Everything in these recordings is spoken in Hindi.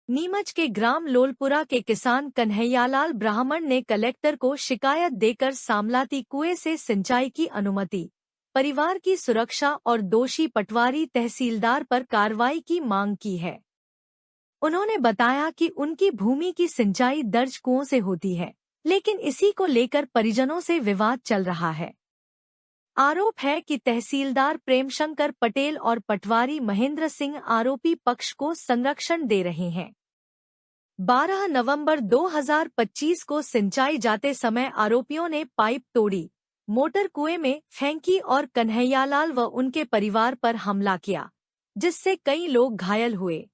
नीमच के ग्राम लोलपुरा के किसान कन्हैयालाल ब्राह्मण ने कलेक्टर को शिकायत देकर सामलाती कुएं से सिंचाई की अनुमति, परिवार की सुरक्षा और दोषी पटवारी तहसीलदार पर कार्रवाई की मांग की है। उन्होंने बताया कि उनकी भूमि की सिंचाई दर्ज कुओं से होती है, लेकिन इसी को लेकर परिजनों से विवाद चल रहा है। आरोप है कि तहसीलदार प्रेमशंकर पटेल और पटवारी महेंद्र सिंह आरोपी पक्ष को संरक्षण दे रहे हैं। 12 नवंबर 2025 को सिंचाई जाते समय आरोपियों ने पाइप तोड़ी, मोटर कुएं में फेंकी और कन्हैयालाल व उनके परिवार पर हमला किया, जिससे कई लोग घायल हुए।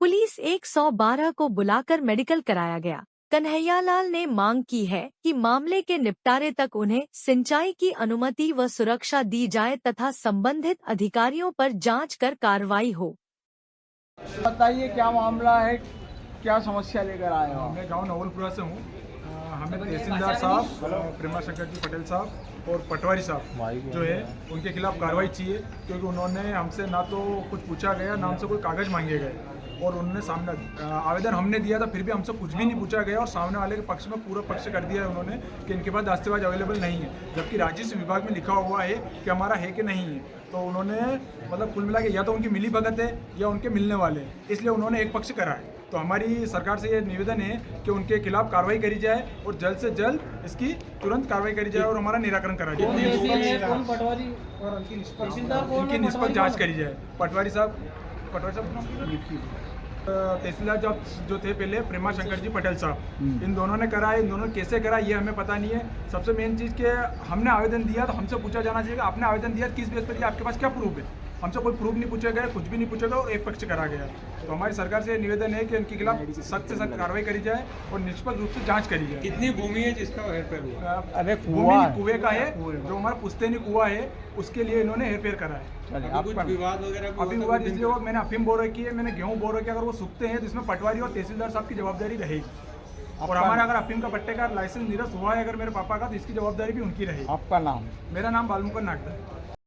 पुलिस 112 को बुलाकर मेडिकल कराया गया। कन्हैयालाल ने मांग की है कि मामले के निपटारे तक उन्हें सिंचाई की अनुमति व सुरक्षा दी जाए तथा संबंधित अधिकारियों पर जांच कर कार्रवाई हो। बताइए क्या मामला है, क्या समस्या लेकर आए हो? मैं गांव नवलपुरा से हूँ। हमें तहसीलदार साहब, प्रेमशंकर जी पटेल साहब और पटवारी साहब जो है उनके खिलाफ कार्रवाई चाहिए, क्योंकि उन्होंने हमसे ना तो कुछ पूछा गया, ना हमसे कोई कागज़ मांगे गए और उन्होंने सामने आवेदन हमने दिया था, फिर भी हमसे कुछ भी नहीं पूछा गया और सामने वाले के पक्ष में पूरा पक्ष कर दिया है उन्होंने कि इनके पास दस्तावेज अवेलेबल नहीं है, जबकि राजस्व विभाग में लिखा हुआ है कि हमारा है कि नहीं है। तो उन्होंने मतलब कुल मिला के या तो उनकी मिली भगत है या उनके मिलने वाले हैं, इसलिए उन्होंने एक पक्ष करा है। तो हमारी सरकार से ये निवेदन है कि उनके खिलाफ कार्रवाई करी जाए और जल्द से जल्द इसकी तुरंत कार्रवाई करी जाए और हमारा निराकरण करा जाए। उनकी निष्पक्ष जाँच करी जाए। पटवारी साहब तहसीलदार जो थे पहले प्रेमशंकर जी पटेल साहब, इन दोनों ने करा है। इन दोनों ने कैसे करा ये हमें पता नहीं है। सबसे मेन चीज़ कि हमने आवेदन दिया तो हमसे पूछा जाना चाहिए कि आपने आवेदन दिया किस बेस पर दिया, आपके पास क्या प्रूफ है। हमसे कोई प्रूफ नहीं पूछा गया, कुछ भी नहीं पूछा गया और एक पक्ष करा गया। तो हमारी सरकार से निवेदन है कि उनके खिलाफ सख्त से सख्त कार्रवाई करी जाए और निष्पक्ष रूप से जांच करी जाए। कितनी भूमि है जिसका हेरफेर हुआ? अरे कुएं का है, जो हमारा पुश्तैनी कुआं है उसके लिए इन्होंने हेरफेर करा है। कुछ विवाद वगैरह अभी विवाद इसलिए वो मैंने अफीम बो रखी है, मैंने गेहूँ बो रखी है। अगर वो सूखते हैं तो इसमें पटवारी और तहसीलदार साहब की जवाबदारी रहेगी और हमारा अगर अफीम का पट्टे का लाइसेंस निरस्त हुआ है अगर मेरे पापा का, तो इसकी जवाबदारी भी उनकी रहेगी। आपका नाम? मेरा नाम बालमुकुंद नागदा है।